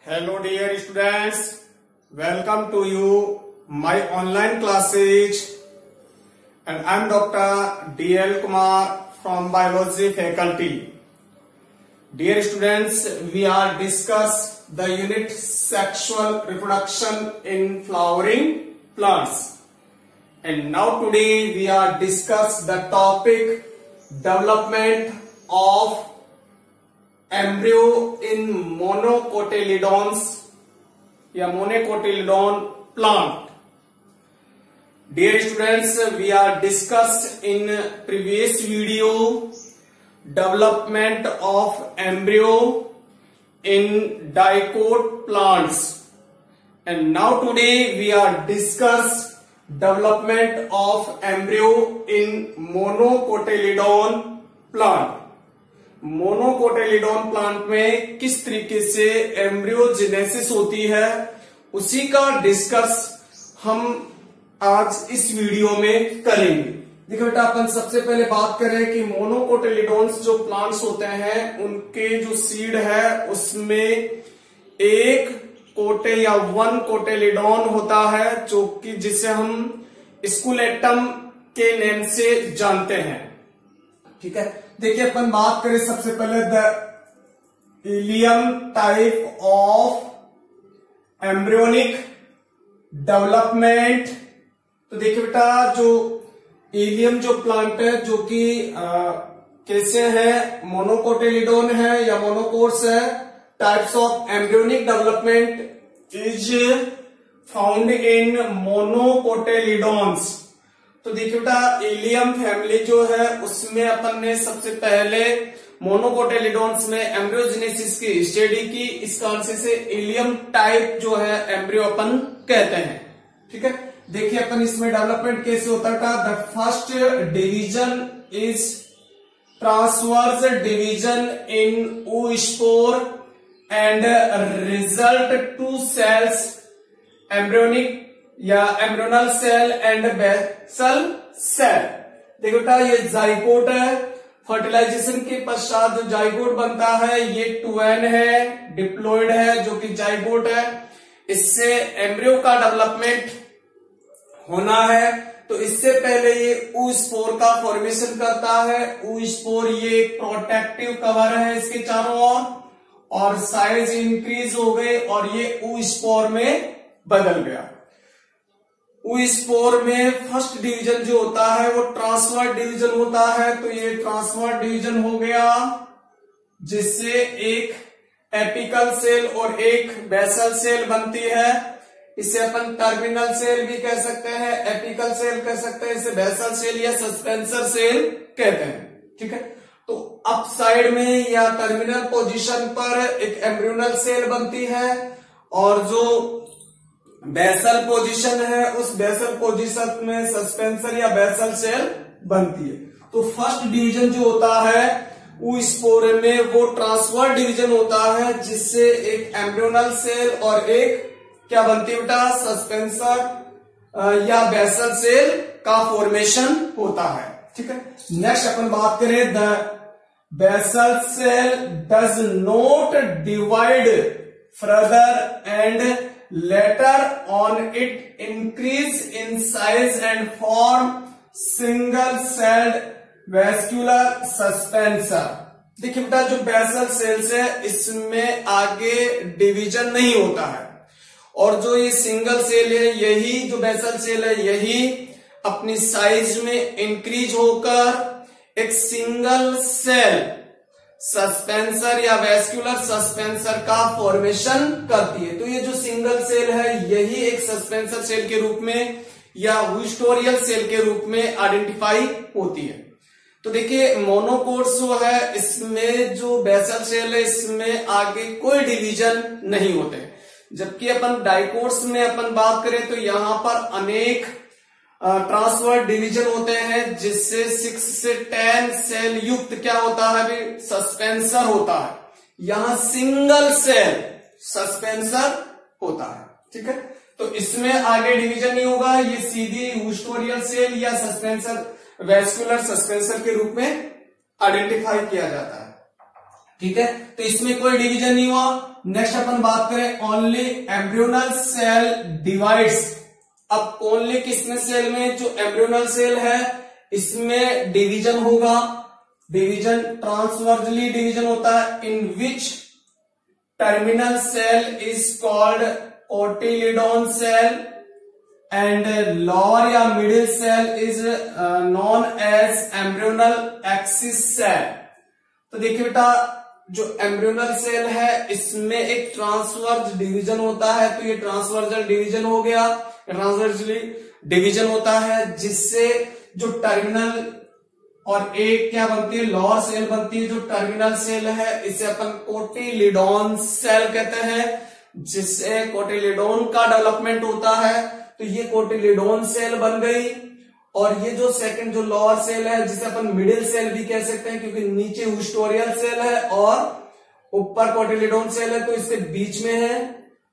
Hello dear students, welcome to you my online classes and I am Dr. D.L. Kumar from Biology faculty. Dear students, we are discuss the unit sexual reproduction in flowering plants. And now today we are discuss the topic development of embryo in monocotyledons या monocotyledon plant. Dear students, we are discussed in previous video development of embryo in dicot plants, and now today we are discuss development of embryo in monocotyledon plant. Monocotyledon plant में किस तरीके से embryogenesis होती है उसी का discuss हम आज इस वीडियो में करेंगे। देखो बेटा, अपन सबसे पहले बात करें कि मोनोकोटिलेडोन्स जो प्लांट्स होते हैं उनके जो सीड है उसमें एक कोटे या वन कोटिलेडोन होता है जो कि जिसे हम स्कूलेटम के नेम से जानते हैं। ठीक है, देखिए अपन बात करें सबसे पहले the ilium type of embryonic development. तो देखिए बेटा, जो इलियम जो प्लांट है जो कि कैसे है, मोनोकोटिलेडोन है या मोनोकोट्स है, types of embryonic development is found in monocotyledons. तो देखिए बेटा, इलियम फैमिली जो है उसमें अपन ने सबसे पहले मोनोकोटिलेडोन्स में एम्ब्रियोजेनेसिस की स्टडी की, इस कारण से इलियम टाइप जो है एम्ब्रियो अपन कहते हैं। ठीक है, देखिए अपन इसमें डेवलपमेंट कैसे होता था। The first division is transverse division in oospore and result two cells embryonic या embryonal cell and basal cell. देखो बेटा, ये जाइगोट है, फर्टिलाइजेशन के पश्चात जो जाइगोट बनता है ये ट्वेन है, डिप्लॉइड है जो कि जाइगोट है। इससे एम्ब्रियो का डेवलपमेंट होना है, तो इससे पहले ये oospore का फॉर्मेशन करता है। oospore ये एक प्रोटेक्टिव कवर है इसके चारों ओर, और साइज इंक्रीज हो गई और ये oospore में बदल गया। oospore में फर्स्ट डिवीजन जो होता है वो ट्रांसवर्स डिवीजन होता है, तो ये ट्रांसवर्स डिवीजन हो गया जिससे एक एपिकल सेल और एक बेसल सेल बनती है। इसे अपन टर्मिनल सेल भी कह सकते हैं, एपिकल सेल कह सकते हैं, इसे बेसल सेल या सस्पेंसर सेल कहते हैं। ठीक है, तो अप साइड में या टर्मिनल पोजीशन पर एक एम्ब्रियोनल सेल बनती है, और जो बेसल पोजीशन है उस बेसल पोजीशन में सस्पेंसर या बेसल सेल बनती है। तो फर्स्ट डिवीजन जो होता है oospore में वो ट्रांसवर्स डिवीजन होता है जिससे एक एम्ब्रियोनल सेल और एक क्या बनती है बेटा, सस्पेंसर या बेसल सेल का फॉर्मेशन होता है। ठीक है, नेक्स्ट अपन बात करें, the basal cell does not divide further and later on it increase in size and form single celled vascular suspensor। देखिए बेटा, जो बेसल सेल्स है इसमें आगे डिवीजन नहीं होता है, और जो ये सिंगल सेल है यही जो बेसल सेल है यही अपनी साइज में इंक्रीज होकर एक सिंगल सेल सस्पेंसर या वेस्कुलर सस्पेंसर का फॉर्मेशन करती है। तो ये जो सिंगल सेल है यही एक सस्पेंसर सेल के रूप में या विस्टोरियल सेल के रूप में आइडेंटिफाई होती है। तो देखिए, मोनोकोट्स जो है इसमें जो बेसल सेल है इसमें आगे कोई डिवीजन नहीं होते, जबकि अपन डाइकोट्स में अपन बात करें तो यहां पर अनेक ट्रांसवर्स डिवीजन होते हैं जिससे 6 से 10 सेल युक्त क्या होता है भी सस्पेंसर होता है। यहां सिंगल सेल सस्पेंसर होता है। ठीक है, तो इसमें आगे डिवीजन नहीं होगा, ये सीधी विस्टोरियल सेल या सस्पेंसर वेस्कुलर सस्पेंसर के रूप में आइडेंटिफाई किया जाता है। ठीक है, तो इसमें कोई डिवीजन नहीं हुआ। नेक्स्ट अपन बात करें ओनली एम्ब्रियोनल सेल डिवाइड्स। अब ओनली किसमें सेल में, जो एम्ब्रियोनल सेल है इसमें डिवीजन होगा। डिवीजन ट्रांसवर्सली डिवीजन होता है, in which terminal cell is called cotyledon cell and lower या middle cell is known as embryonal axis cell. तो देखिए बेटा, जो एम्ब्रियोनल सेल है इसमें एक ट्रांसवर्स डिवीजन होता है, तो ये ट्रांसवर्सल डिवीजन हो गया, ट्रांसवर्सली डिवीजन होता है, जिससे जो टर्मिनल और एक क्या बनती है, लोअर सेल बनती है। जो टर्मिनल सेल है इसे अपन कोटिलिडोन सेल कहते हैं, जिससे कोटिलिडोन का डेवलपमेंट होता है। तो ये कोटिलिडोन सेल बन गई। और ये जो सेकंड जो लोअर सेल है, जिसे अपन मिडिल सेल भी कह सकते हैं, क्योंकि नीचे हुस्टोरियल सेल है और ऊपर कोटिलिडोन सेल है, तो इसके बीच में है,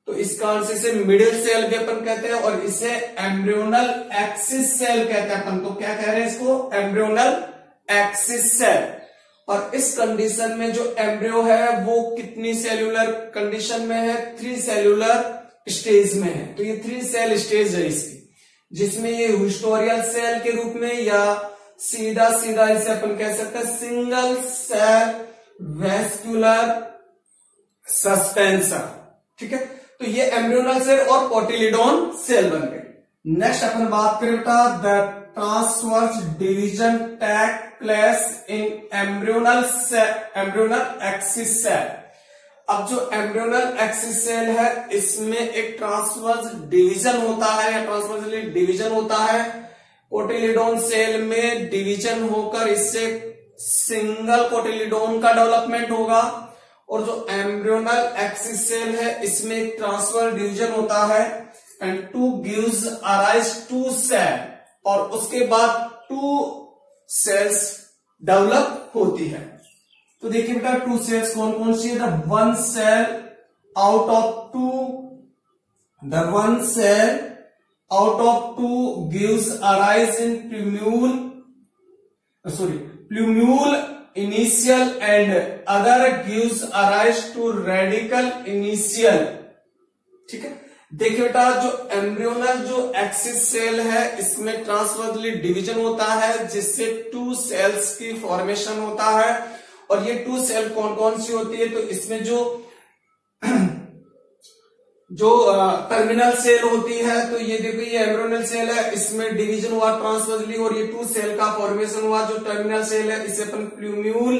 तो इस कारण से इसे मिडिल सेल भी अपन कहते हैं। और इसे एम्ब्रियोनल एक्सिस सेल कहते हैं अपन। तो क्या कह रहे हैं इसको, एम्ब्रियोनल एक्सिस सेल। और इस कंडीशन में जो एम्ब्रियो है वो कितनी सेल्यूलर कंडीशन में है, 3 सेल्यूलर स्टेज में है। तो ये 3 सेल स्टेज है इसकी, जिसमें ये हिस्टोरियल सेल के रूप में, या सीधा सीधा इसे अपन कह सकते हैं सिंगल सेल वेस्कुलर सस्पेंसर। ठीक है, तो ये एम्ब्रियोनल सेल और कोटिलिडोन सेल बन गए। नेक्स्ट अपन बात करें बेटा, the transverse division take place in embryonal axis cell. अब जो एम्ब्रियोनल एक्सिस सेल है इसमें एक ट्रांसवर्स डिवीजन होता है, या ट्रांसवर्सली डिवीजन होता है। कोटिलिडोन सेल में डिवीजन होकर इससे सिंगल कोटिलिडोन का डेवलपमेंट होगा। और जो एम्ब्रियोनल एक्सिस सेल है इसमें एक ट्रांसवर्स डिवीजन होता है, एंड 2 गिव्स अराइज 2 सेल, और उसके बाद 2 सेल्स डेवलप होती है। तो देखिए बेटा, 2 सेल्स कौन कौन सी है, the 1 cell out of 2, the 1 cell out of 2 gives arise in plumule initial and other gives arise to radical initial. ठीक है, देखिए बेटा, जो एम्ब्रियोनल जो एक्सिस सेल है इसमें ट्रांसवर्सली डिवीजन होता है, जिससे 2 सेल्स की फॉर्मेशन होता है। और ये 2 सेल कौन कौन सी होती है, तो इसमें जो टर्मिनल सेल होती है, तो ये देखो ये एम्ब्रियोनल सेल है, इसमें डिवीजन हुआ ट्रांसवर्सली और ये 2 सेल का फॉर्मेशन हुआ। जो टर्मिनल सेल है इसे अपन प्लूम्यूल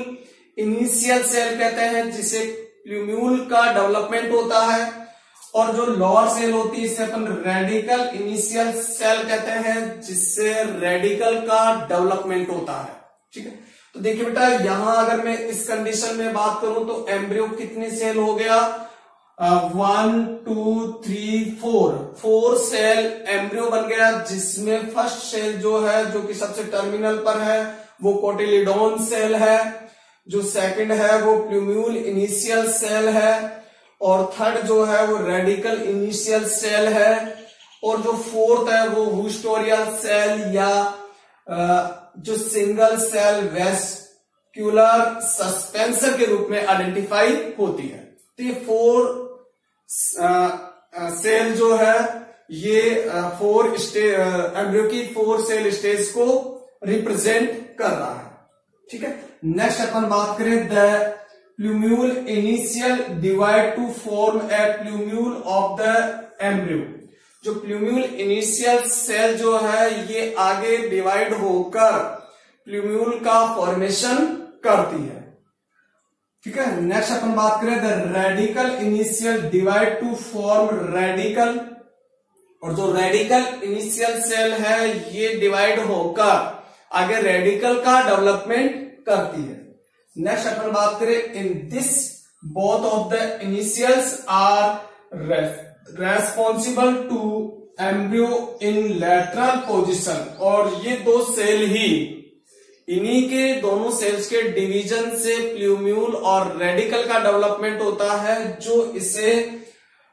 इनिशियल सेल कहते हैं, जिसे प्लूम्यूल का डेवलपमेंट होता है। और जो लोअर सेल होती है इसे अपन रेडिकल इनिशियल सेल कहते हैं, जिससे रेडिकल का डेवलपमेंट होता है। ठीक है, तो देखिए बेटा, यहां अगर मैं इस कंडीशन में बात करूं तो एम्ब्रियो कितने सेल हो गया, 1 2 3 4 सेल एम्ब्रियो बन गया, जिसमें फर्स्ट सेल जो है, जो कि सबसे टर्मिनल पर है, वो कोटिलिडोन सेल है। जो सेकंड है वो प्लूम्यूल इनिशियल सेल है, और थर्ड जो है वो रेडिकल इनिशियल सेल है, और जो फोर्थ है वो हुस्टोरियल सेल, या जो सिंगल सेल वेस्क्यूलर सस्पेंसर के रूप में आइडेंटिफाई होती है। तो ये 4 सेल जो है ये 4 एम्ब्रियो की 4 सेल स्टेज को रिप्रेजेंट कर रहा है। ठीक है, नेक्स्ट अपन बात करें, the plumule initial divide two form A plumule of the embryo. जो प्लूम्यूल इनिशियल सेल जो है ये आगे डिवाइड होकर प्लूम्यूल का फॉर्मेशन करती है। ठीक है, नेक्स्ट अपन बात करें, the radical initial divide two form radical. और जो रेडिकल इनिशियल सेल है ये डिवाइड होकर आगे रेडिकल का डेवलपमेंट करती है। नेक्स्ट अपन बात करें, in this both of the initials are responsible to embryo in lateral position. और ये 2 सेल ही, इन्हीं के दोनों सेल्स के डिवीजन से प्लूम्यूल और रेडिकल का डेवलपमेंट होता है, जो इसे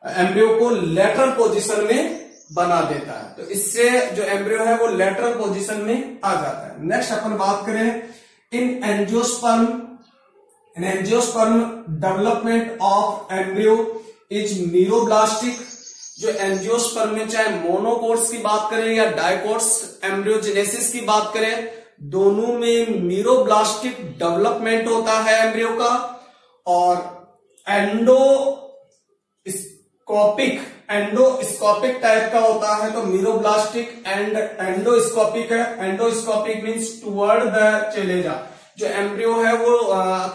एम्ब्रियो को लैटरल पोजीशन में बना देता है। तो इससे जो एम्ब्रियो है वो लैटरल पोजीशन में आ जाता है। नेक्स्ट अपन बात करें, इन angiosperm in angiosperm development of embryo is meroblastic. जो एंजियोस्पर्म में चाहे मोनोकोट्स की बात करें या डाइकोट्स एम्ब्रियोजेनेसिस की बात करें, दोनों में मीरोब्लास्टिक डेवलपमेंट होता है एम्ब्रियो का। और एंडोस्कोपिक टाइप का होता है तो मीरोब्लास्टिक एंड एंडोस्कोपिक है। Endoscopic means toward the चेलेजा। जो एम्ब्रियो है वो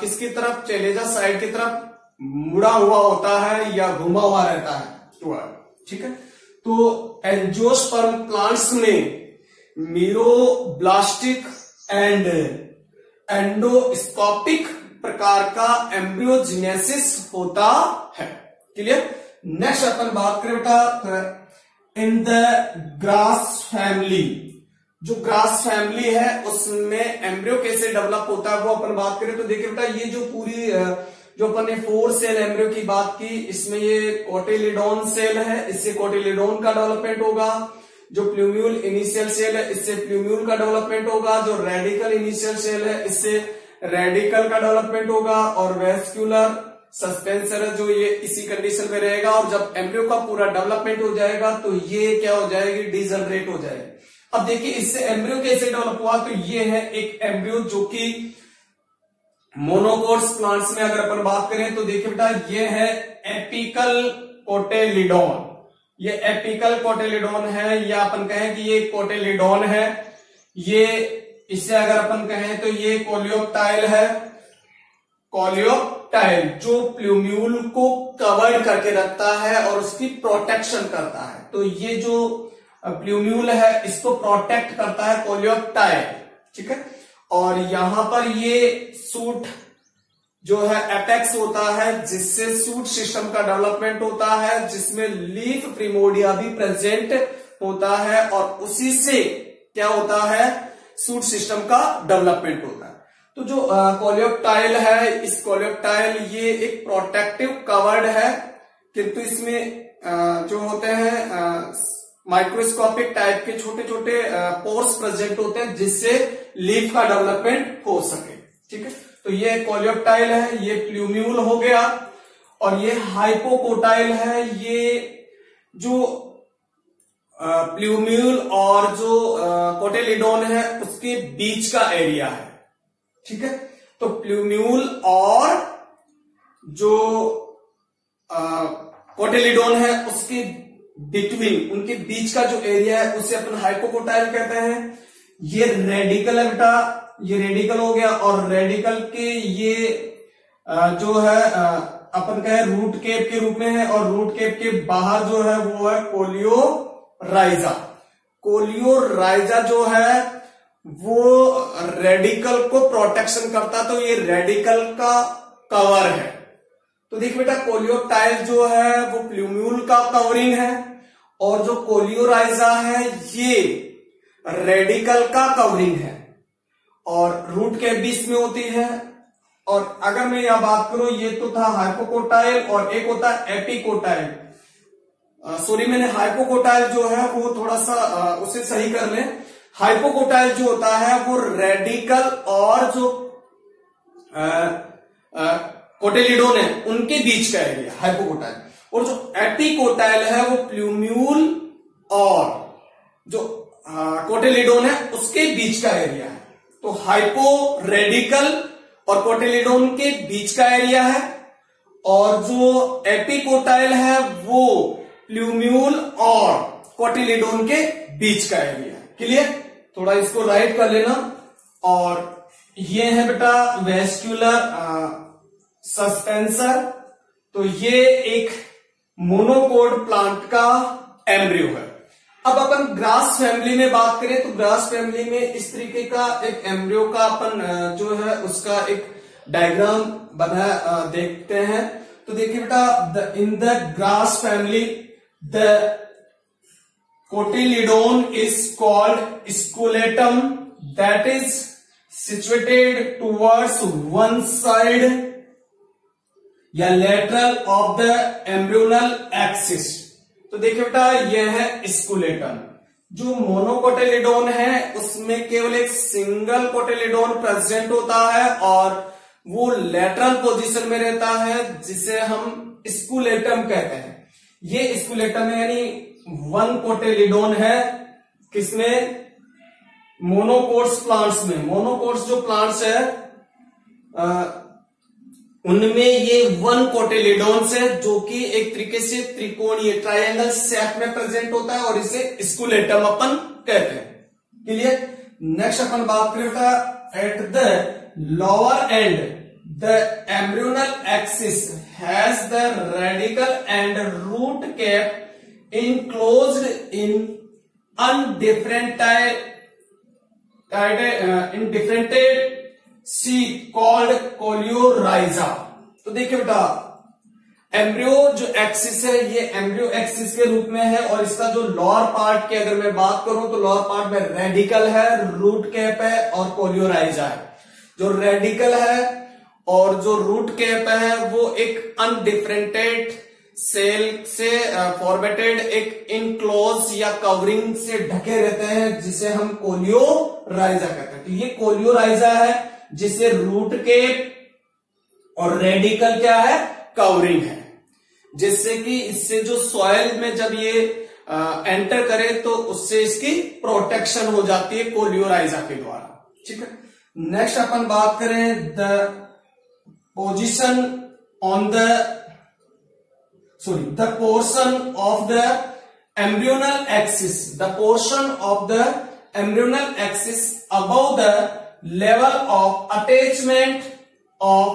किसकी तरफ, चेलेजा साइड की तरफ मुड़ा हुआ होता है या घुमा हुआ रहता है टुवर्ड, ठीक है। तो एंजियोस्पर्म प्लांट्स में मीरोब्लास्टिक एंड एंडोस्कोपिक प्रकार का एम्ब्रियोजेनेसिस होता है। क्लियर। नेक्स्ट अपन बात करें बेटा इन द ग्रास फैमिली। जो ग्रास फैमिली है उसमें एम्ब्रियो कैसे डेवलप होता है वो अपन बात करें तो देखिए बेटा, ये जो पूरी जो अपन ने 4 सेल एम्ब्रियो की बात की, इसमें ये कोटिलिडोन सेल है, इससे कोटिलिडोन का डेवलपमेंट होगा। जो प्लूम्यूल इनिशियल सेल है, इससे प्लूम्यूल का डेवलपमेंट होगा। जो रेडिकल इनिशियल सेल है, इससे रेडिकल का डेवलपमेंट होगा। और वेस्क्यूलर सस्पेंसर है जो ये इसी कंडीशन में रहेगा। और जब एम्ब्रियो का पूरा डेवलपमेंट हो जाएगा तो ये क्या हो जाएगी, डिजनरेट हो जाएगी। अब देखिए इससे एम्ब्रियो कैसे डेवलप हुआ, तो ये है एक एम्ब्रियो जो कि मोनोकोट्स प्लांट्स में अगर अपन बात करें तो देखिए बेटा, ये है एपिकल कोटिलिडोन। ये एपिकल कोटिलिडोन है या अपन कहें कि ये कोटिलिडोन है। ये इससे अगर अपन कहें तो ये कोलियोप्टाइल है। कोलियोप्टाइल जो प्लूम्यूल को कवर करके रखता है और उसकी प्रोटेक्शन करता है। तो ये जो प्लूम्यूल है इसको प्रोटेक्ट करता है कोलियोप्टाइल, ठीक है। और यहां पर ये सूट जो है एपेक्स होता है जिससे सूट सिस्टम का डेवलपमेंट होता है, जिसमें लीफ प्रिमोडिया भी प्रेजेंट होता है और उसी से क्या होता है, सूट सिस्टम का डेवलपमेंट होता है। तो जो कोलियोप्टाइल है, इस कोलियोप्टाइल ये एक प्रोटेक्टिव कवर्ड है, किंतु इसमें जो होते हैं माइक्रोस्कोपिक टाइप के छोटे छोटे पोर्स प्रेजेंट होते हैं जिससे लीफ का डेवलपमेंट हो सके, ठीक है। तो ये कोलियोप्टाइल है, ये प्लूम्यूल हो गया। और ये हाइपोकोटाइल है, ये जो प्लूम्यूल और जो कोटिलिडोन है उसके बीच का एरिया है, ठीक है। तो प्लूम्यूल और जो कोटिलिडोन है उसके बिटवीन, उनके बीच का जो एरिया है उसे अपन हाइपोकोटाइल कहते हैं। ये रेडिकल है बेटा, ये रेडिकल हो गया। और रेडिकल के ये जो है अपन कहें रूट केप के रूप में है। और रूट केप के बाहर जो है वो है कोलियोराइजा। कोलियोराइजा जो है वो रेडिकल को प्रोटेक्शन करता, तो ये रेडिकल का कवर है। तो देखिए बेटा, कोलियोप्टाइल जो है वो प्लूम्यूल का कवरिंग है और जो कोलियोराइजा है ये रेडिकल का कवरिंग है और रूट के बीच में होती है। और अगर मैं यह बात करूं, ये तो था हाइपोकोटाइल और एक होता है एपिकोटाइल। सॉरी, मैंने हाइपोकोटाइल जो है वो थोड़ा सा उसे सही कर लें। हाइपोकोटाइल जो होता है वो रेडिकल और जो कोटिलिडोन है उनके बीच का एरिया हाइपोकोटाइल। और जो एपिकोटाइल है वो प्लूम्यूल और जो कोटिलिडोन है उसके बीच का एरिया है। तो हाइपो रेडिकल और कोटिलिडोन के बीच का एरिया है और जो एपिकोटाइल है वो प्लूम्यूल और कोटिलिडोन के बीच का एरिया है। क्लियर? थोड़ा इसको राइट कर लेना। और ये है बेटा वेस्क्यूलर सस्पेंसर। तो ये एक मोनोकोट प्लांट का एम्ब्रियो है। अब अपन ग्रास फैमिली में बात करें तो ग्रास फैमिली में इस तरीके का एक एम्ब्रियो का अपन जो है उसका एक डायग्राम बना देखते हैं। तो देखिए बेटा, in the grass family the cotyledon is called scutellum that is situated towards one side या lateral of the embryonal axis. तो देखिए बेटा, यह है स्कूलेटम। जो मोनोकोटिलिडोन है उसमें केवल एक सिंगल कोटिलिडोन प्रेजेंट होता है और वो लेटरल पोजीशन में रहता है, जिसे हम स्कूलेटम कहते हैं। ये स्कूलेटम है, यानी वन कोटेलिडोन है। किसमें? मोनोकोट्स प्लांट्स में। मोनोकोट्स जो प्लांट्स है उनमें ये वन कोटेलिडोन्स है, जो कि एक तरीके से त्रिकोणीय ट्रायंगल शेप में प्रेजेंट होता है, और इसे स्कूलेटम अपन कहते हैं। क्लियर? नेक्स्ट अपन बात करें at the lower end the embryonal axis has the radical and root cap enclosed in indifferentiated sheath called coleorhiza. तो देखिए बेटा, एम्ब्रियो जो एक्सिस है ये एम्ब्रियो एक्सिस के रूप में है, और इसका जो लोअर पार्ट की अगर मैं बात करूं तो लोअर पार्ट में रेडिकल है, रूट कैप है और कोलियोराइजा है। जो रेडिकल है और जो रूट कैप है वो एक अनडिफरेंटेड सेल से फॉर्मेटेड एक इनक्लोज या कवरिंग से ढके रहते हैं, जिसे हम कोलियोराइजा कहते हैं। तो ये कोलियोराइजा है, जिसे रूट कैप और रेडिकल क्या है? कवरिंग है, जिससे कि इससे जो सॉइल में जब ये एंटर करे तो उससे इसकी प्रोटेक्शन हो जाती है कोलियोराइजा के द्वारा। ठीक है। नेक्स्ट अपन बात करें the position on the the portion of the embryonal axis, the portion of the embryonal axis above the level of attachment of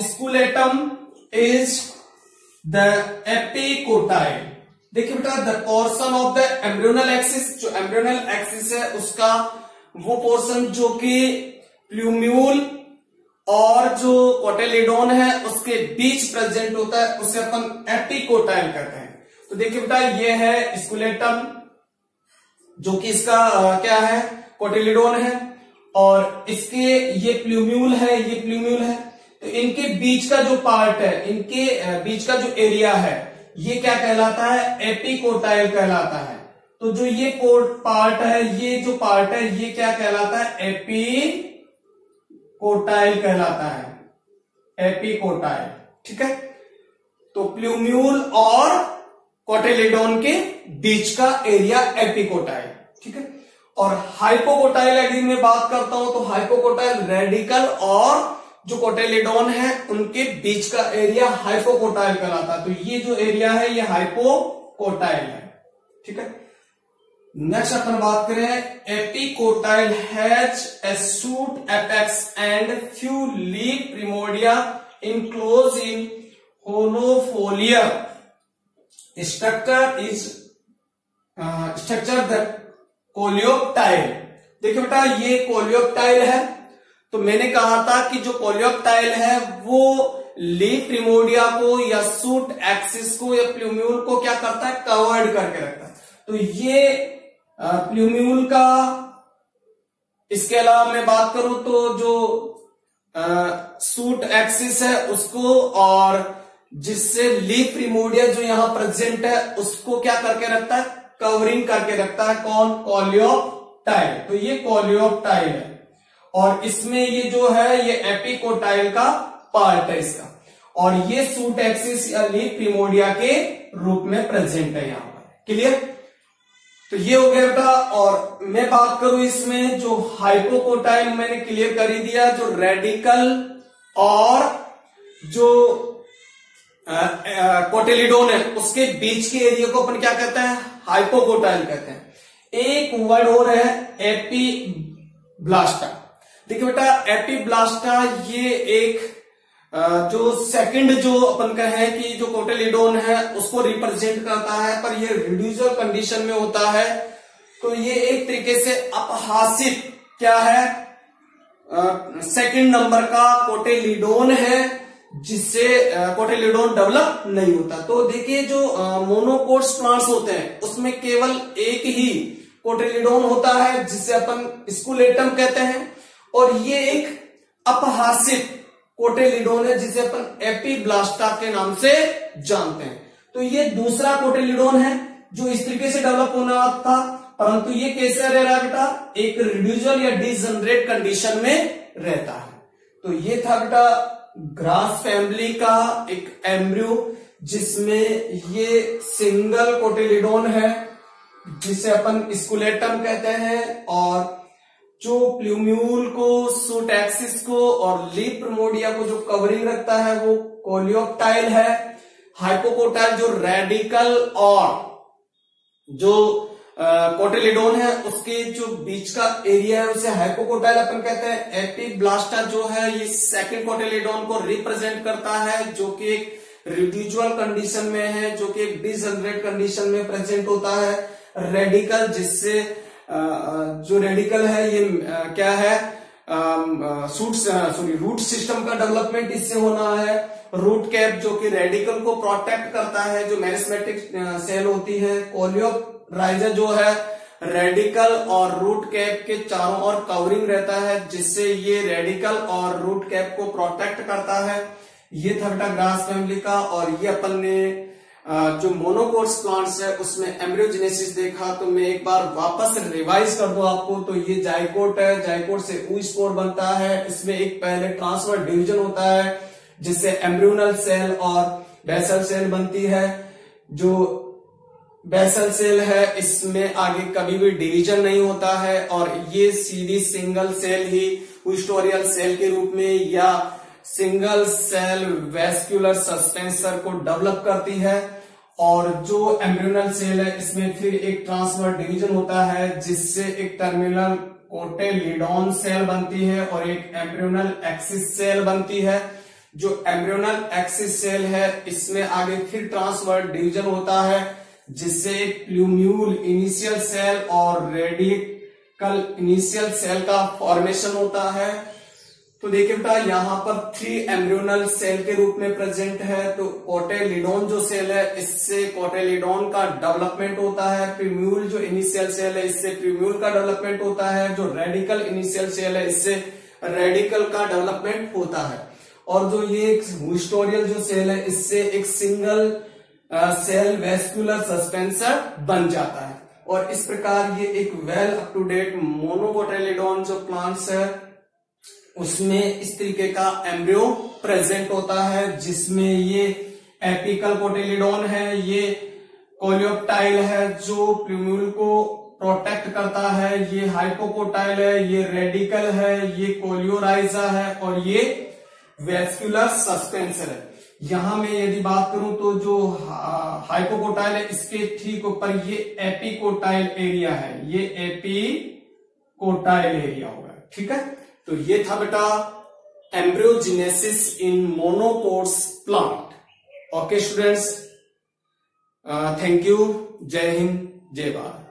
scrotum is the epicotyle। देखिए बेटा, the portion of the embryonal axis, जो embryonal axis है उसका वो portion जो कि plumule और जो कोटेलिडोन है उसके बीच प्रेजेंट होता है, उसे अपन एपिकोटाइल कहते हैं। तो देखिए बेटा, ये है स्कूलेटम, जो कि इसका क्या है? कोटेलिडोन है, और इसके ये प्लूम्यूल है, ये प्लूम्यूल है। तो इनके बीच का जो पार्ट है, इनके बीच का जो एरिया है, ये क्या कहलाता है? एपिकोटाइल कहलाता है। तो जो ये पार्ट है, ये जो पार्ट है, ये क्या कहलाता है? एपिकोटाइल कहलाता है, एपिकोटाइल। ठीक है। तो प्लूम्यूल और कोटेलिडोन के बीच का एरिया एपिकोटाइल। ठीक है। और हाइपोकोटाइल यदि मैं बात करता हूं तो हाइपोकोटाइल रेडिकल और जो कोटेलिडोन है उनके बीच का एरिया हाइपोकोटाइल कहलाता है। तो ये जो एरिया है ये हाइपोकोटाइल है। ठीक है। नेक्स्ट अपन बात करें, epicotyl has a shoot apex and few leaf primordia enclose in hollow foliar structure is the coleoptile. देखिए बेटा, ये कोलियोप्टाइल है। तो मैंने कहा था कि जो कोलियोप्टाइल है वो लीफ प्रिमोर्डिया को या शूट एक्सिस को या प्लूम्यूल को क्या करता है? कवर्ड करके रखता है। तो ये प्लूम्यूल का, इसके अलावा मैं बात करूं तो जो शूट एक्सिस है उसको, और जिससे लीफ प्रिमोर्डिया जो यहां प्रेजेंट है उसको क्या करके रखता है? कवरिंग करके रखता है। कौन? कोलियोप्टाइल। तो ये कोलियोप्टाइल है, और इसमें ये जो है ये एपिकोटाइल का पार्ट है इसका, और ये शूट एक्सिस या लीफ प्रिमोर्डिया के रूप में प्रेजेंट है यहां पर। क्लियर? तो ये हो गया बेटा। और मैं बात करूं इसमें जो हाइपोकोटाइल मैंने क्लियर कर ही दिया, जो रेडिकल और जो कोटेलिडोन है उसके बीच के एरिया को अपन क्या कहते हैं? हाइपोकोटाइल कहते हैं। एक वर्ड और है एपीब्लास्टा। देखिए बेटा, एपीब्लास्टा ये एक जो सेकंड जो अपन कहें कि जो कोटेलिडोन है उसको रिप्रेजेंट करता है, पर ये रिड्यूसर कंडीशन में होता है। तो ये एक तरीके से अपहासित क्या है? सेकंड नंबर का कोटेलिडोन है, जिससे कोटेलिडोन डेवलप नहीं होता। तो देखिए, जो मोनोकोट्स प्लांट्स होते हैं उसमें केवल एक ही कोटेलिडोन होता है, जिसे अपन स्कूलेटम कहते हैं, और ये एक अपहासित कोटेलिडोन है जिसे अपन एपीब्लास्टा के नाम से जानते हैं। तो ये दूसरा कोटेलिडोन है जो इस तरीके से डेवलप होना था, परंतु ये कैसे रह रहा है बेटा? एक रिड्यूसर या डिजनरेट कंडीशन में रहता है। तो ये था बेटा ग्रास फैमिली का एक एम्ब्रियो, जिसमें ये सिंगल कोटिलिडोन है जिसे अपन स्कुलेटम कहते हैं, और जो प्लूम्यूल को, सूट एक्सिस को और लीफ प्रिमोर्डिया को जो कवरिंग रखता है वो कोलियोप्टाइल है। हाइपोकोटाइल जो रेडिकल और जो कोटिलिडोन है उसके जो बीच का एरिया है उसे हाइपोकोटाइल अपन कहते हैं। एपीब्लास्टा जो है ये सेकंड कोटिलिडोन को रिप्रेजेंट करता है, जो कि एक रिड्यूजुअल कंडीशन में है, जो कि एक डिजनरेट कंडीशन में प्रेजेंट होता है। रेडिकल, जिससे जो रेडिकल है ये क्या है, रूट सिस्टम का डेवलपमेंट इससे होना है। रूट कैप जो कि रेडिकल को प्रोटेक्ट करता है, जो मेरिस्मेटिक सेल होती है। कोलियोराइजर जो है रेडिकल और रूट कैप के चारों ओर कवरिंग रहता है, जिससे ये रेडिकल और रूट कैप को प्रोटेक्ट करता है। ये था बेटा ग्रास फैमिली का। और ये अपन ने जो मोनोकोट्स प्लांट्स है उसमें एम्ब्रियोजेनेसिस देखा। तो मैं एक बार वापस रिवाइज कर दूं आपको। तो ये जाइकोट है, जाइकोट से oospore बनता है। इसमें एक पहले ट्रांसफर डिवीजन होता है जिससे एम्ब्रियोनल सेल और बेसल सेल बनती है। जो बेसल सेल है इसमें आगे कभी भी डिवीजन नहीं होता है, और ये सीधी सिंगल सेल ही oostoryal सेल के रूप में या सिंगल सेल वेस्क्यूलर सस्पेंसर को डेवलप करती है। और जो एम्ब्रियोनल सेल है इसमें फिर एक ट्रांसफर डिवीजन होता है जिससे एक टर्मिनल कोटिलिडोन सेल बनती है और एक एम्ब्रियोनल एक्सिस सेल बनती है। जो एम्ब्रियोनल एक्सिस सेल है इसमें आगे फिर ट्रांसफर डिवीजन होता है जिससे एक प्लूम्यूल इनिशियल सेल और रेडिकल इनिशियल सेल का फॉर्मेशन होता है। तो देखिए बेटा यहाँ पर 3 एम्ब्रियोनल सेल के रूप में प्रेजेंट है। तो कोटिलिडोन जो सेल है इससे कोटिलिडोन का डेवलपमेंट होता है। प्रीम्यूल जो इनिशियल सेल है इससे प्रीम्यूल का डेवलपमेंट होता है। जो रेडिकल इनिशियल सेल है इससे रेडिकल का डेवलपमेंट होता है। और जो ये oostoryal जो सेल है इससे एक सिंगल सेल वेस्कुलर सस्पेंसर बन जाता है। और इस प्रकार ये एक वेल अप टू डेट मोनोकोटिलिडोन जो प्लांट्स है उसमें इस तरीके का एम्ब्रियो प्रेजेंट होता है, जिसमें ये एपिकल कोटिलिडोन है, ये कोलियोप्टाइल है जो प्लूम्यूल को प्रोटेक्ट करता है, ये हाइपोकोटाइल है, ये रेडिकल है, ये कोलियोराइजा है और ये वेस्कुलर सस्पेंसर है। यहां में यदि बात करूं तो जो हाइपोकोटाइल है इसके ठीक ऊपर ये एपिकोटाइल एरिया है, ये एपिकोटाइल एरिया होगा। ठीक है, तो ये था बेटा embryogenesis in monocots plant. Okay students, thank you. जय हिंद, जय भारत।